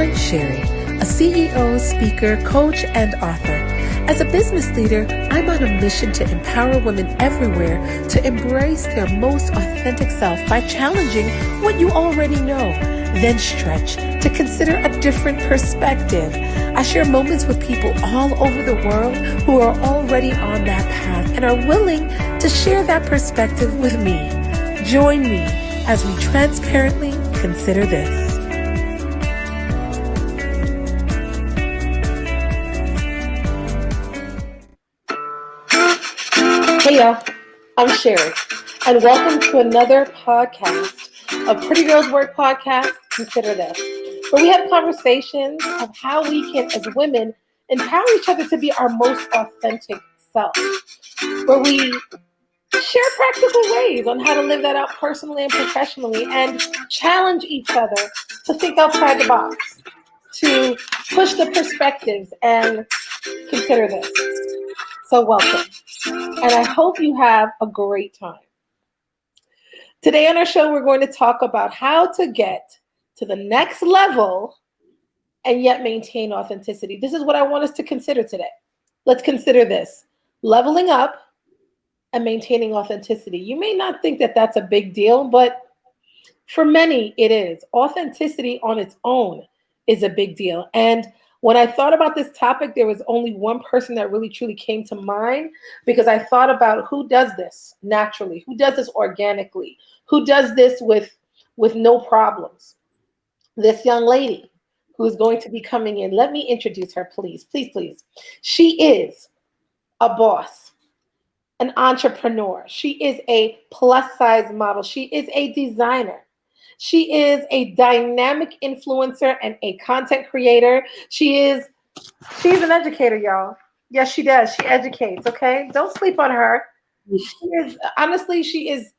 I'm Sherri, a CEO, speaker, coach, and author. As a business leader, I'm on a mission to empower women everywhere to embrace their most authentic self by challenging what you already know, then stretch to consider a different perspective. I share moments with people all over the world who are already on that path and are willing to share that perspective with me. Join me as we transparently consider this. Hey y'all, I'm Sherri, and welcome to another podcast of PrettyGirlsWork podcast, Consider This, where we have conversations of how we can, as women, empower each other to be our most authentic self, where we share practical ways on how to live that out personally and professionally, and challenge each other to think outside the box, to push the perspectives and consider this. So welcome. And I hope you have a great time. Today on our show, we're going to talk about how to get to the next level and yet maintain authenticity. This is what I want us to consider today. Let's consider this: leveling up and maintaining authenticity. You may not think that that's a big deal, but for many it is. Authenticity on its own is a big deal. And when I thought about this topic, there was only one person that really truly came to mind, because I thought about who does this naturally, who does this organically, who does this with no problems. This young lady who is going to be coming in, let me introduce her, please. She is a boss, an entrepreneur. She is a plus size model. She is a designer. She is a dynamic influencer and a content creator. She's an educator, y'all. Yes, she does. She educates, okay? Don't sleep on her. She is,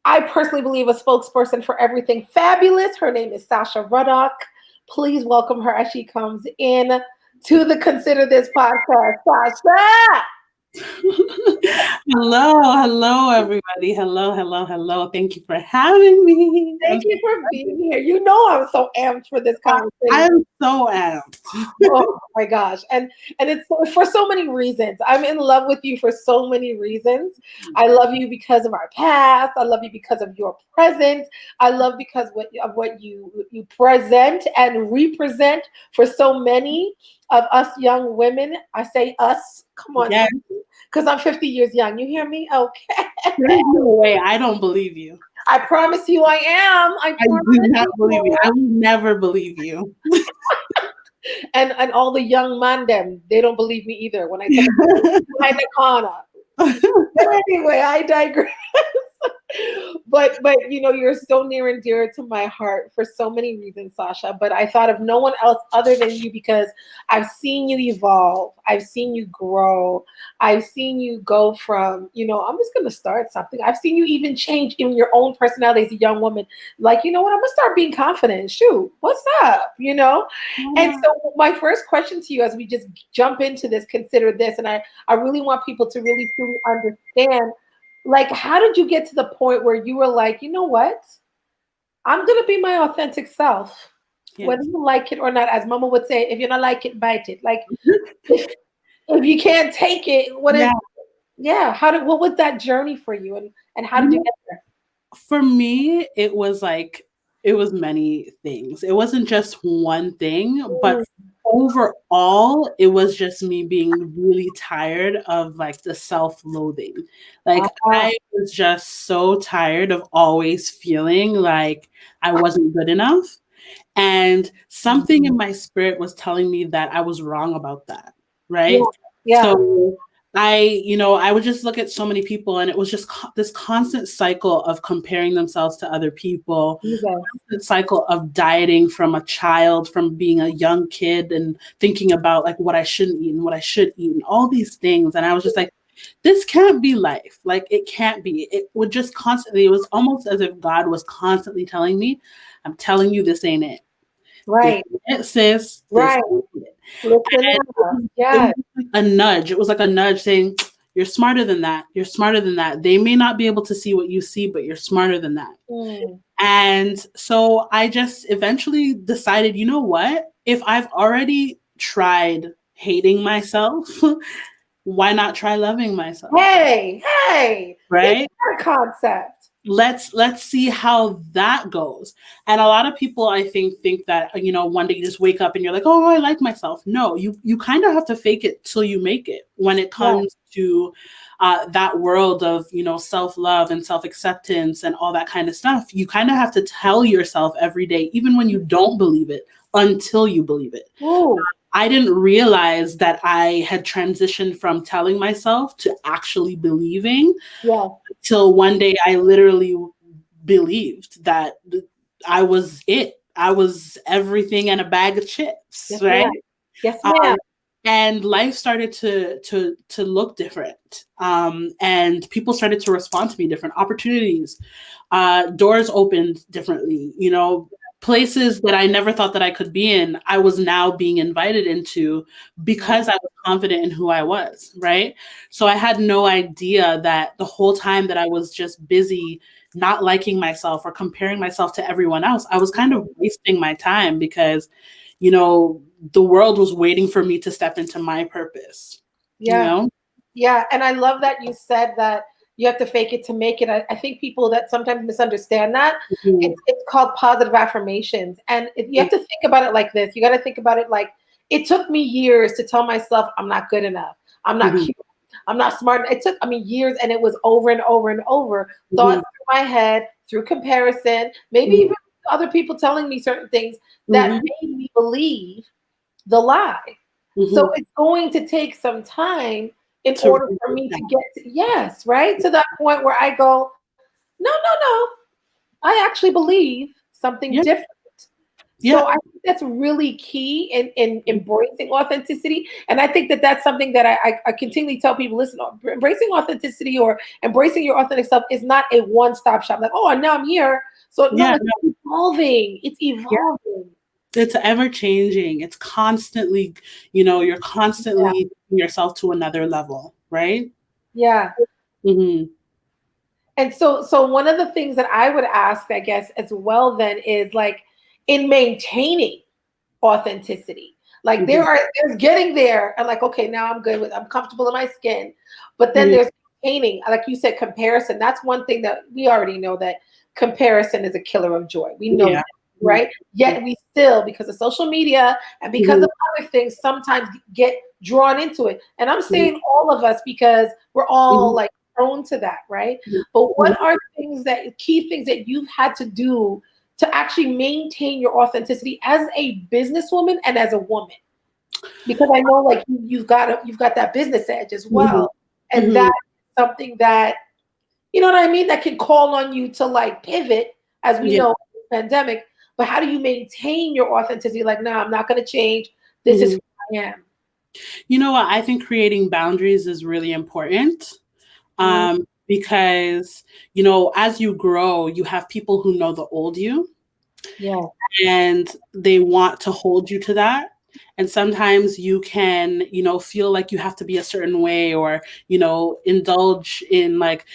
I personally believe, a spokesperson for everything fabulous. Her name is Sasha Ruddock. Please welcome her as she comes in to the Consider This podcast. Sasha! Hello, everybody. Hello. Thank you for having me. Thank you for being here. You know I'm so amped for this conversation. I'm so amped. Oh my gosh. And it's for so many reasons. I'm in love with you for so many reasons. I love you because of our past. I love you because of your present. I love because of what you present and represent for so many of us young women. I say us. Come on. Yes. Because I'm 50 years young. You hear me? Okay. There's no way. I don't believe you. I promise you I am. I do not believe you. I will never believe you. and all the young man them, they don't believe me either when I tell them behind the corner. But anyway, I digress. But you're so near and dear to my heart for so many reasons, Sasha. But I thought of no one else other than you, because I've seen you evolve. I've seen you grow. I've seen you go from, I'm just going to start something. I've seen you even change in your own personality as a young woman. Like, you know what? I'm going to start being confident. Shoot, what's up? And so my first question to you, as we just jump into this, consider this. And I really want people to really, truly understand, like, how did you get to the point where you were like, you know what? I'm going to be my authentic self, whether you like it or not. As Mama would say, if you don't like it, bite it. Like, if you can't take it, what was that journey for you? And how did you get there? For me, it was many things. It wasn't just one thing, but overall, it was just me being really tired of like the self-loathing. Like I was just so tired of always feeling like I wasn't good enough. And something in my spirit was telling me that I was wrong about that. Right. Yeah. So I would just look at so many people, and it was just this constant cycle of comparing themselves to other people, constant cycle of dieting from a child, from being a young kid, and thinking about like what I shouldn't eat and what I should eat and all these things. And I was just like, this can't be life. Like, it can't be. It would just constantly, it was almost as if God was constantly telling me, I'm telling you, this ain't it. Right. Sis. Right. It was a nudge. It was like a nudge saying, you're smarter than that. You're smarter than that. They may not be able to see what you see, but you're smarter than that. And so I just eventually decided, you know what? If I've already tried hating myself, why not try loving myself? Hey, it's Right? a concept. Let's see how that goes. And a lot of people, I think that, one day you just wake up and you're like, oh, I like myself. No, you kind of have to fake it till you make it when it comes to that world of, self-love and self-acceptance and all that kind of stuff. You kind of have to tell yourself every day, even when you don't believe it, until you believe it. Ooh. I didn't realize that I had transitioned from telling myself to actually believing. Yeah. Till one day I literally believed that I was it. I was everything and a bag of chips, Yes, right? ma'am. Yes, ma'am. And life started to look different. And people started to respond to me different. Opportunities, doors opened differently, places that I never thought that I could be in, I was now being invited into because I was confident in who I was, right? So I had no idea that the whole time that I was just busy not liking myself or comparing myself to everyone else, I was kind of wasting my time because, the world was waiting for me to step into my purpose, Yeah. Yeah. And I love that you said that you have to fake it to make it. I think people that sometimes misunderstand that Mhm. it's called positive affirmations. And you have to think about it like this. You got to think about it like it took me years to tell myself I'm not good enough. I'm not Mhm. cute. I'm not smart. It took, years, and it was over and over and over. Thoughts Mhm. through my head, through comparison, maybe Mhm. even other people telling me certain things that Mhm. made me believe the lie. So Mhm. it's going to take some time in To order for realize me that. to get to, yes, right? To that point where I go, no, no, no. I actually believe something Yeah. different. Yeah. So I think that's really key in embracing authenticity. And I think that that's something that I continually tell people, listen, embracing authenticity or embracing your authentic self is not a one-stop shop. Like, oh, now I'm here. So no, Yeah. it's evolving. It's Yeah. evolving. It's ever changing. It's constantly, you're Yeah. constantly taking yourself to another level, right? Yeah. Hmm. And so one of the things that I would ask, I guess, as well then is like in maintaining authenticity. Like Hmm. there's getting there and like, okay, now I'm comfortable in my skin. But then Hmm. there's maintaining, like you said, comparison. That's one thing that we already know that comparison is a killer of joy. We know Yeah. that, right? Yet we still, because of social media and because Hmm. of other things, sometimes get drawn into it. And I'm Hmm. saying all of us because we're all Hmm. like prone to that, right? But what are key things that you've had to do to actually maintain your authenticity as a businesswoman and as a woman? Because I know like you've got that business edge as Hmm. well. And Hmm. that's something that, you know what I mean, that can call on you to like pivot as we Yeah. know in the pandemic. But how do you maintain your authenticity? Like, no, I'm not gonna change. This is Hmm. who I am. You know what? I think creating boundaries is really important. Mm, Because, as you grow, you have people who know the old you yeah. and they want to hold you to that. And sometimes you can, feel like you have to be a certain way or, indulge in like,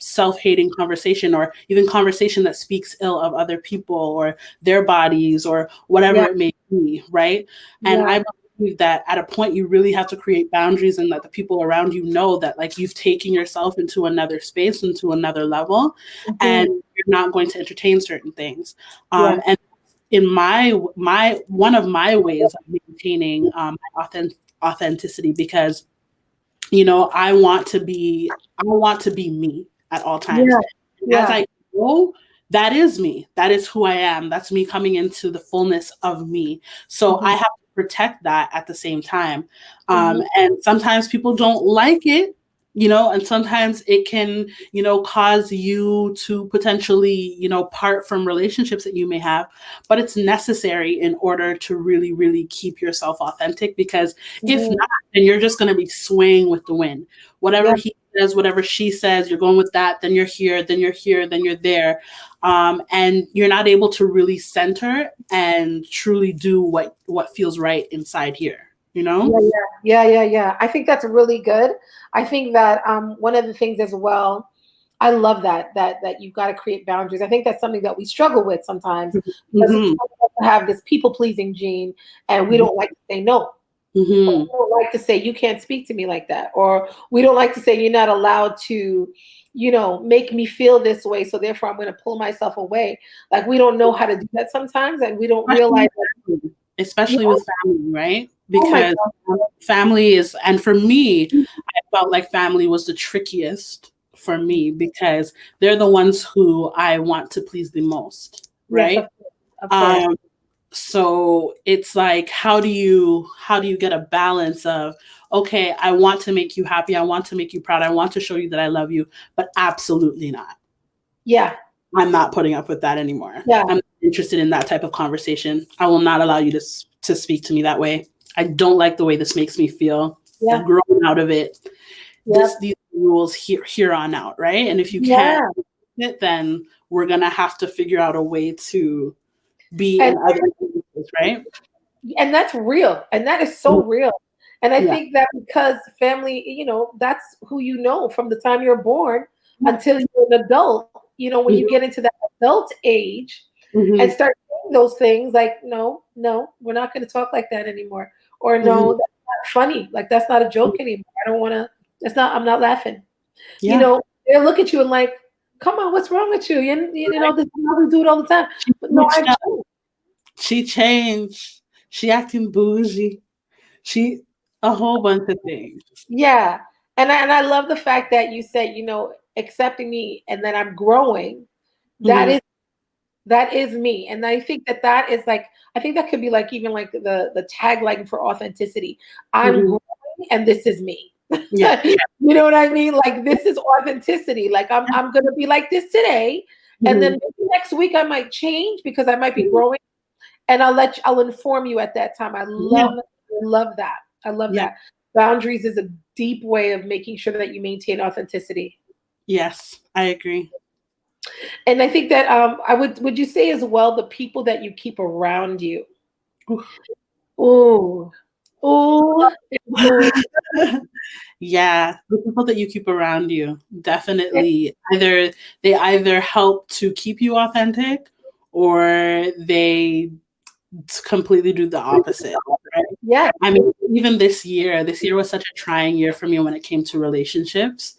self-hating conversation or even conversation that speaks ill of other people or their bodies or whatever Yeah. it may be, right? And Yeah. I believe that at a point you really have to create boundaries and let the people around you know that like you've taken yourself into another space, into another level, and Mhm. you're not going to entertain certain things. Yeah. And in my one of my ways of maintaining authenticity because I want to be me at all times. Yeah. As Yeah. I grow, that is me. That is who I am. That's me coming into the fullness of me. So I Mhm. have to protect that at the same time. Mhm. And sometimes people don't like it, and sometimes it can, cause you to potentially, part from relationships that you may have, but it's necessary in order to really, really keep yourself authentic because if Mhm. not, then you're just going to be swaying with the wind. Whatever Yeah. he says, whatever she says, you're going with that, then you're here, then you're here, then you're there. And you're not able to really center and truly do what feels right inside here, Yeah, yeah, yeah, yeah, yeah. I think that's really good. I think that one of the things as well, I love that you've got to create boundaries. I think that's something that we struggle with sometimes because Mm-hmm. some of us have this people pleasing gene, and we don't like to say no. Or we don't like to say you can't speak to me like that, or we don't like to say you're not allowed to, make me feel this way. So therefore, I'm going to pull myself away. Like we don't know how to do that sometimes, and we don't realize that. Especially with family, right? Oh my Because family is, and for me, I felt like family was the trickiest for me because they're the ones who I want to please the most, Yes, right? of course. So it's like, how do you get a balance of, okay, I want to make you happy, I want to make you proud, I want to show you that I love you, but absolutely not. Yeah. I'm not putting up with that anymore. Yeah. I'm not interested in that type of conversation. I will not allow you to speak to me that way. I don't like the way this makes me feel. Yeah. I've grown out of it. Yeah. These rules here on out, right? And if you can't do it, then we're gonna have to figure out a way to be in other places, right? And that's real. And that is so real. And I Yeah. think that because family, that's who you know from the time you're born until you're an adult. When you get into that adult age and start saying those things like, no, we're not going to talk like that anymore. Or no, that's not funny. Like that's not a joke anymore. I don't want to, I'm not laughing. Yeah. They'll look at you and like, come on, what's wrong with you? This is how we do it all the time. But no, I don't. She changed. She acting bougie. She a whole bunch of things. Yeah. And I love the fact that you said, accepting me and that I'm growing. That is me. And I think that is like, I think that could be like even like the tagline for authenticity. I'm growing and this is me. Yeah. You know what I mean? Like this is authenticity. Like I'm gonna be like this today. And then maybe next week I might change because I might be growing. And I'll inform you at that time. I love that. I love that. Boundaries is a deep way of making sure that you maintain authenticity. Yes, I agree. And I think that would you say as well the people that you keep around you? Ooh. Ooh. Yeah, the people that you keep around you definitely either help to keep you authentic or they completely do the opposite. Right? Yeah. I mean, even this year was such a trying year for me when it came to relationships.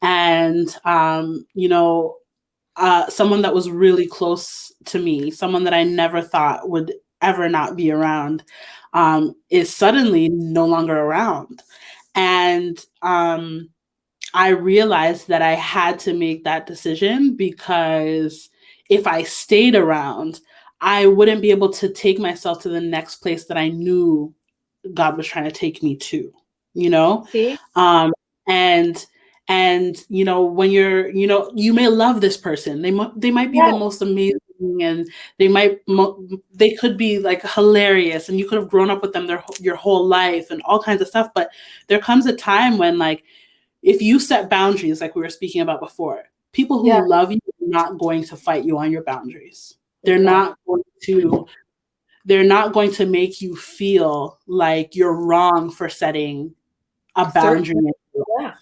And someone that was really close to me, someone that I never thought would ever not be around, is suddenly no longer around. And I realized that I had to make that decision because if I stayed around, I wouldn't be able to take myself to the next place that I knew God was trying to take me to, See? And when you're, you may love this person. They might be the most amazing, and they could be like hilarious, and you could have grown up with them your whole life and all kinds of stuff. But there comes a time when, like, if you set boundaries, like we were speaking about before, people who love you are not going to fight you on your boundaries. They're not going to make you feel like you're wrong for setting a boundary in your life,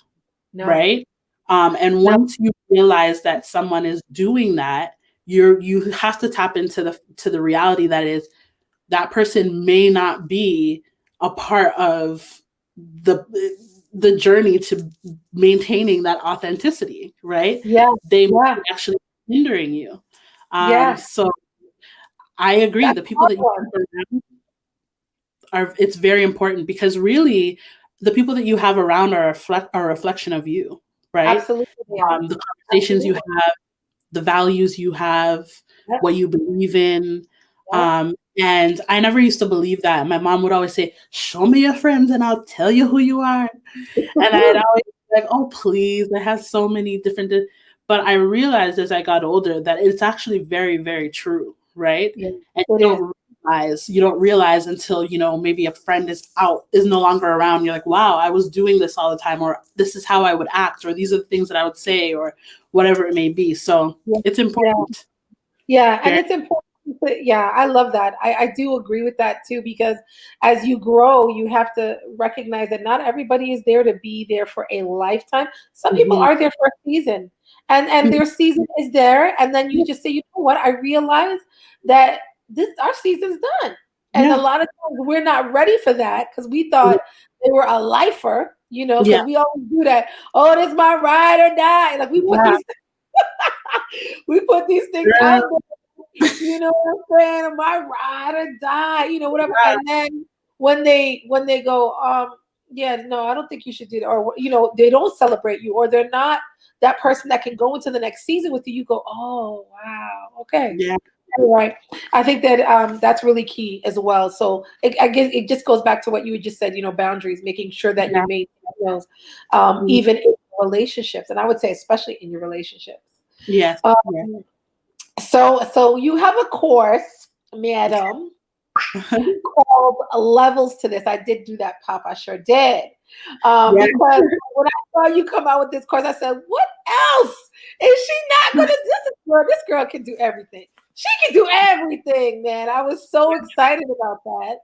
right? And once you realize that someone is doing that, you have to tap into the reality that is that person may not be a part of the journey to maintaining that authenticity, right? They might be actually hindering you. So I agree. The people that you keep around it's very important because really the people that you have around are a reflection of you, right? Absolutely. The conversations you have, the values you have, what you believe in. And I never used to believe that. My mom would always say, show me your friends and I'll tell you who you are. And I'd always be like, oh, please, I have so many different, but I realized as I got older that it's actually very, very true, right? And you don't realize until, maybe a friend is no longer around. You're like, wow, I was doing this all the time, or this is how I would act, or these are the things that I would say, or whatever it may be. So it's important. Yeah, and it's important. Yeah, I love that. I do agree with that too, because as you grow, you have to recognize that not everybody is there to be there for a lifetime. Some people are there for a season. and their season is there, and then you just say, you know what, I realize that our season's done. And a lot of times we're not ready for that because we thought they were a lifer, because we always do that. Oh, this is my ride or die. Like we put these things out there, you know what I'm saying? My ride or die, whatever. And then when they go, yeah, no, I don't think you should do that, or they don't celebrate you, or they're not that person that can go into the next season with you. You go, oh wow, okay. Yeah. Right. I think that that's really key as well. So I guess it just goes back to what you just said, boundaries, making sure that you maintain those, even in relationships. And I would say, especially in your relationships. Yes. So you have a course, madam, called Levels to This. I did do that, Pop. I sure did. Because when I saw you come out with this course, I said, what else is she not going to do? This girl can do everything. She can do everything, man. I was so excited about that.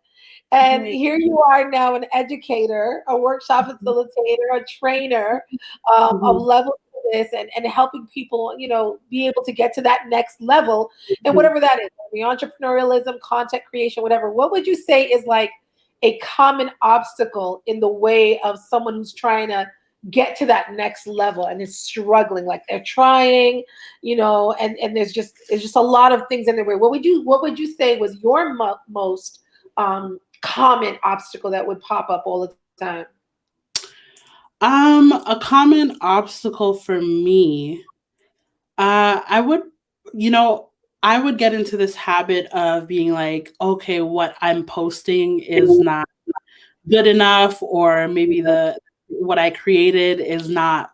And here you are now, an educator, a workshop facilitator, a trainer of Levels to This, and helping people, be able to get to that next level, and whatever that is, the entrepreneurialism, content creation, whatever. What would you say is like a common obstacle in the way of someone who's trying to get to that next level and is struggling, like they're trying, and there's just a lot of things in their way? What would you say was your most common obstacle that would pop up all the time? A common obstacle for me, I would get into this habit of being like, okay, what I'm posting is not good enough, or maybe what I created is not,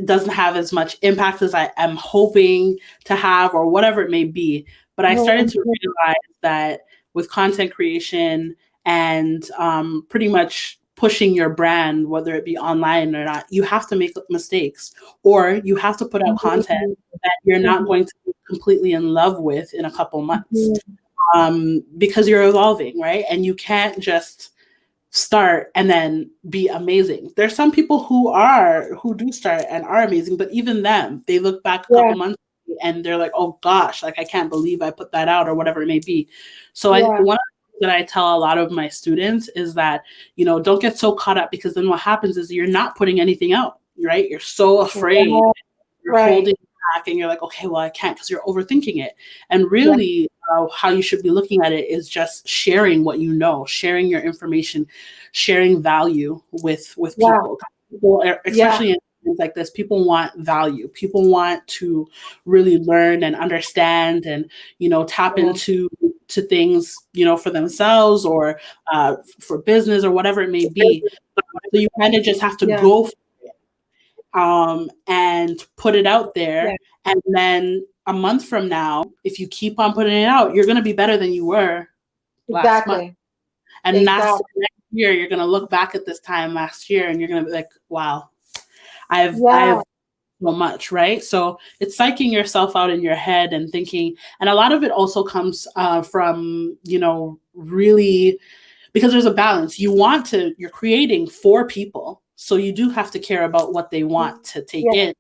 doesn't have as much impact as I am hoping to have, or whatever it may be. But I started to realize that with content creation and pretty much pushing your brand, whether it be online or not, you have to make mistakes, or you have to put out content that you're not going to be completely in love with in a couple months, because you're evolving, right? And you can't just start and then be amazing. There's some people who do start and are amazing, but even them, they look back a couple months and they're like, oh gosh, like I can't believe I put that out, or whatever it may be. So one of the things that I tell a lot of my students is that, don't get so caught up, because then what happens is you're not putting anything out, right? You're so afraid, you're holding back, and you're like, okay, well, I can't, because you're overthinking it. And really, how you should be looking at it is just sharing what you know, sharing your information, sharing value with people. People, especially in things like this, people want value. People want to really learn and understand, and tap into things, for themselves, or for business, or whatever it may be. So you kind of just have to go for it, and put it out there, and then a month from now, if you keep on putting it out, you're going to be better than you were last month. And next year, you're going to look back at this time last year, and you're going to be like, wow, I've so much, right? So it's psyching yourself out in your head and thinking, and a lot of it also comes from, really, because there's a balance. You're creating for people, so you do have to care about what they want to take in,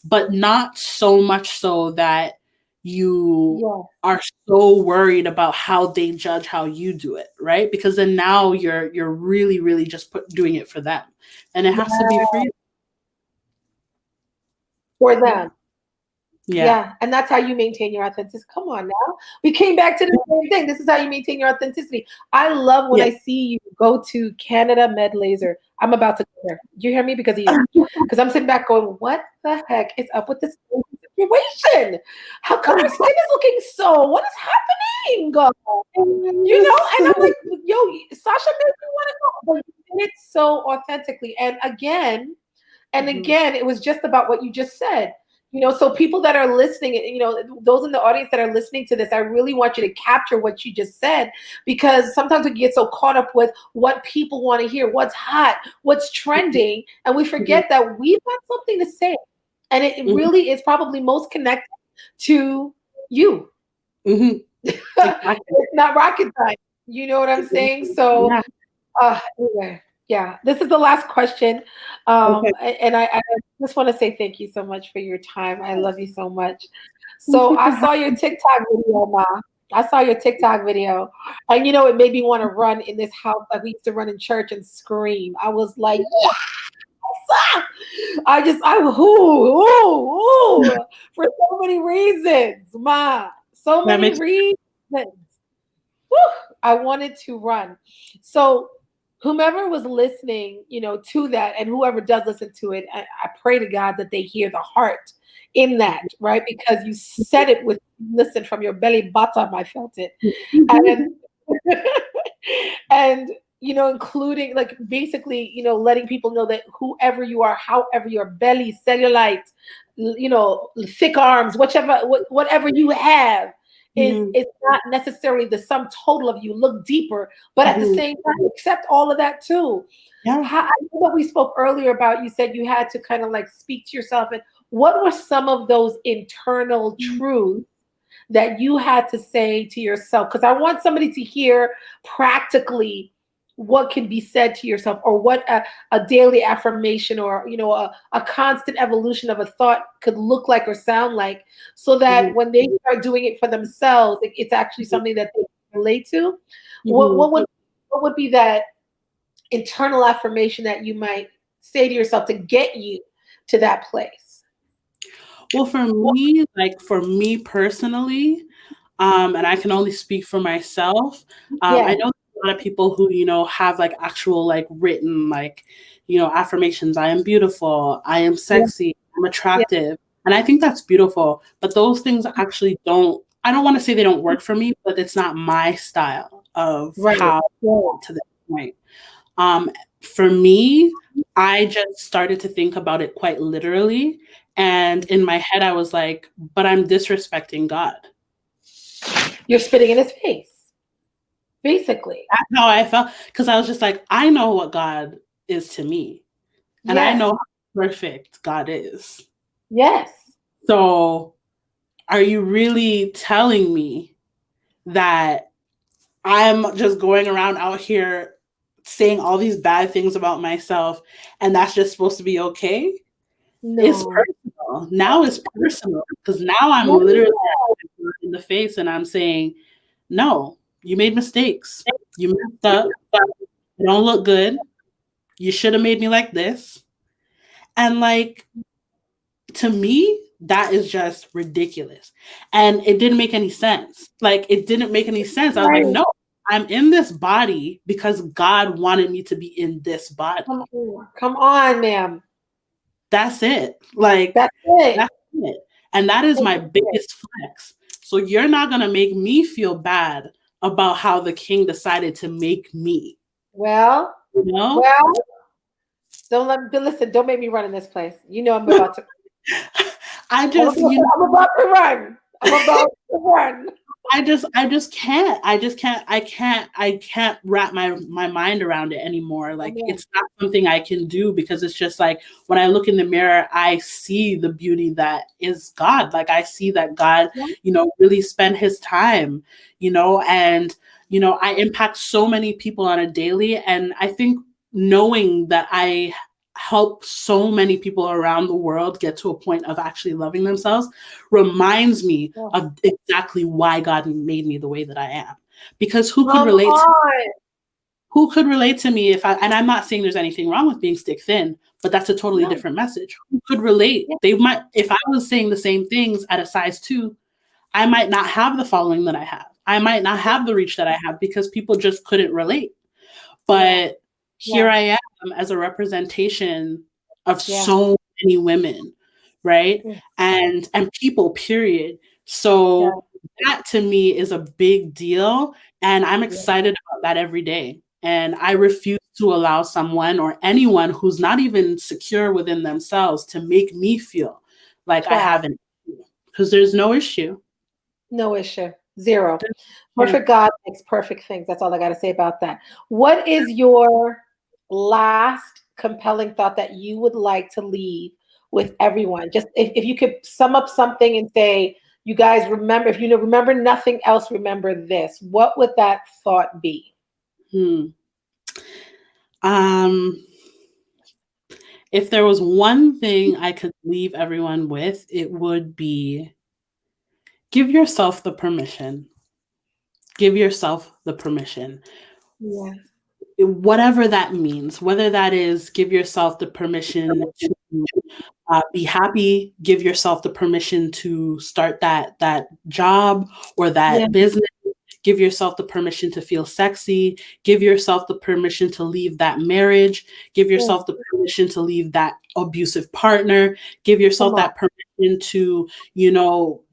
but not so much so that you are so worried about how they judge how you do it, right? Because then now you're really, really just doing it for them, and it has to be for you. For them. Yeah. And that's how you maintain your authenticity. Come on now. We came back to the same thing. This is how you maintain your authenticity. I love when I see you go to Canada Med Laser. I'm about to go there. Do you hear me? Because of you. Because I'm sitting back going, what the heck is up with this situation? How come our skin is looking so? What is happening? And I'm like, yo, Sasha made me want to go. But you did it so authentically. And again, it was just about what you just said. So people that are listening, those in the audience that are listening to this, I really want you to capture what you just said, because sometimes we get so caught up with what people want to hear, what's hot, what's trending, and we forget that we've got something to say. And it really is probably most connected to you. It's not rocket science. You know what I'm saying? So anyway. Yeah, this is the last question. Okay. And I just want to say thank you so much for your time. I love you so much. Thank So you for I saw your TikTok video, Ma. I saw your TikTok video. And it made me want to run in this house like we used to run in church and scream. I was like, yes! Ooh, for so many reasons, Ma. So that many makes reasons. Whew, I wanted to run. So whomever was listening, to that, and whoever does listen to it, I pray to God that they hear the heart in that, right? Because you said it with listen from your belly bottom. I felt it, and and including like basically, letting people know that whoever you are, however your belly, cellulite, thick arms, whatever you have Mhm, is not necessarily the sum total of you. Look deeper, but at the mhm. same time, accept all of that too. Yeah. I know what we spoke earlier about. You said you had to kind of like speak to yourself, and what were some of those internal truths that you had to say to yourself? Because I want somebody to hear practically what can be said to yourself, or what a daily affirmation, or a constant evolution of a thought could look like or sound like, so that Mhm, when they start doing it for themselves, it's actually something that they can relate to. what, mhm. what would what would be that internal affirmation that you might say to yourself to get you to that place? Well, for me personally, and I can only speak for myself. I Yeah, know a lot of people who, have like actual like written like, affirmations. I am beautiful. I am yeah, sexy. I'm yeah. attractive. And I think that's beautiful. But those things actually I don't want to say they don't work for me, but it's not my style of Right. how Yeah. to that point. Um, for me, I just started to think about it quite literally. And in my head, I was like, but I'm disrespecting God. You're spitting in his face, basically. That's how I felt. Because I was just like, I know what God is to me, and I Yes. know how perfect God is. Yes. So, are you really telling me that I'm just going around out here saying all these bad things about myself, and that's just supposed to be okay? It's No. personal. Now it's personal because now I'm No. literally in the face and I'm saying, no, you made mistakes. You messed up. You don't look good. You should have made me like this. And like, to me, that is just ridiculous. And it didn't make any sense. Like, it didn't make any sense. I was like, Right. no, I'm in this body because God wanted me to be in this body. Come on, ma'am. That's it. Like, That's it. that's it. And that is my biggest flex. So you're not going to make me feel bad about how the king decided to make me, Well, you know? well, listen, don't make me run in this place. I'm about to I just, I'm about to run. I'm about to run. I just can't. I can't wrap my mind around it anymore. Like, Amen. it's not something I can do because it's just like when I look in the mirror, I see the beauty that is God. Like, I see that God, Yeah. really spent his time, and I impact so many people on a daily. And I think knowing that I help so many people around the world get to a point of actually loving themselves reminds me Yes. of exactly why God made me the way that I am. Because who could Come relate to on. me if and I'm not saying there's anything wrong with being stick thin, but that's a totally No. different message. Who could relate? Yeah. They might, if I was saying the same things at a size 2, I might not have the following that I have. I might not have the reach that I have because people just couldn't relate. Yeah. But here Yeah. I am as a representation of Yeah. so many women, right? Mm. And people, period. Yeah. So that to me is a big deal. And I'm Yeah. excited about that every day. And I refuse to allow someone or anyone who's not even secure within themselves to make me feel like I Child. have an issue. Because there's no issue. No issue. Zero. Yeah. Perfect God makes perfect things. That's all I got to say about that. What is your last compelling thought that you would like to leave with everyone? Just if you could sum up something and say, you guys remember, if you remember nothing else, remember this. What would that thought be? Hmm. If there was one thing I could leave everyone with, it would be give yourself the permission. Give yourself the permission. Yes. Whatever that means, whether that is give yourself the permission to be happy, give yourself the permission to start that job or Yeah. that business, give yourself the permission to feel sexy, give yourself the permission to leave that marriage, give yourself the permission to leave that abusive partner, give yourself that permission to,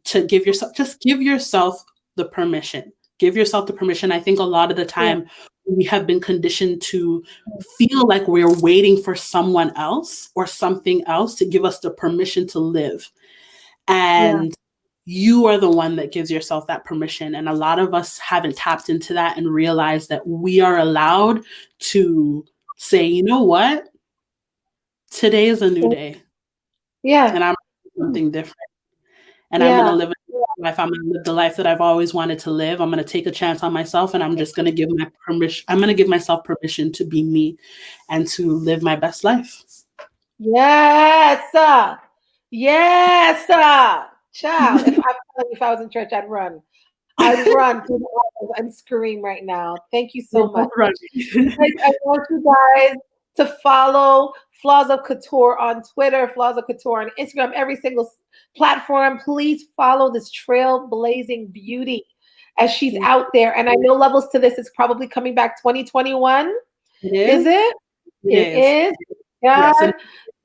to give yourself, just give yourself the permission. Give yourself the permission. I think a lot of the time we have been conditioned to feel like we're waiting for someone else or something else to give us the permission to live. And you are the one that gives yourself that permission. And a lot of us haven't tapped into that and realized that we are allowed to say, you know what? Today is a new day. Yeah. And I'm doing something different. And I'm going to live a life. I'm going to live the life that I've always wanted to live. I'm going to take a chance on myself, and I'm just going to give myself permission to be me and to live my best life. Yes. Yes. Child, if I was in church, I'd run. I'd run through the aisles and scream right now. Thank you so much. I want you guys to follow Flaws of Couture on Twitter, Flaws of Couture on Instagram, every single platform. Please follow this trailblazing beauty as she's out there. And I know levels to this is probably coming back 2021. Is it? It is. God. Yes,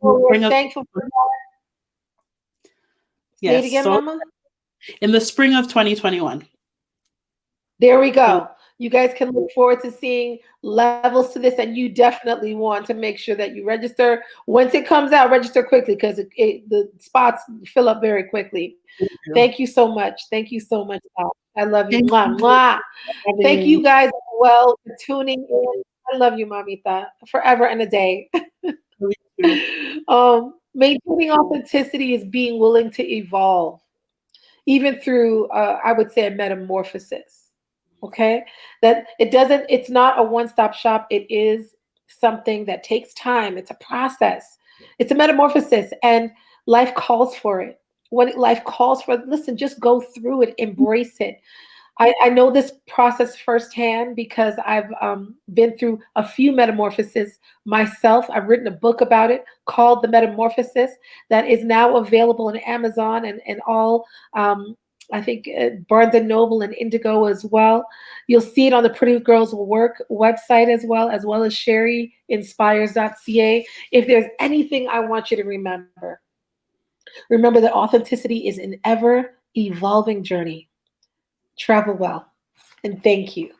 we're thankful for that. Say it again, Mama. In the spring of 2021. There we go. You guys can look forward to seeing levels to this, and you definitely want to make sure that you register. Once it comes out, register quickly because the spots fill up very quickly. Thank you so much. Thank you so much. I love you. Mwah, mwah. Thank you guys as well for tuning in. I love you, Mamita, forever and a day. Maintaining authenticity is being willing to evolve, even through, I would say, a metamorphosis. Okay, that it's not a one-stop shop. It is something that takes time. It's a process. It's a metamorphosis, and life calls for it. When life calls for it, listen, just go through it, embrace it. I know this process firsthand because I've been through a few metamorphoses myself. I've written a book about it called The Metamorphosis that is now available on Amazon and all, I think Barnes & Noble and Indigo as well. You'll see it on the Pretty Girls Work website as well as sherryinspires.ca. If there's anything I want you to remember that authenticity is an ever evolving journey. Travel well, and thank you.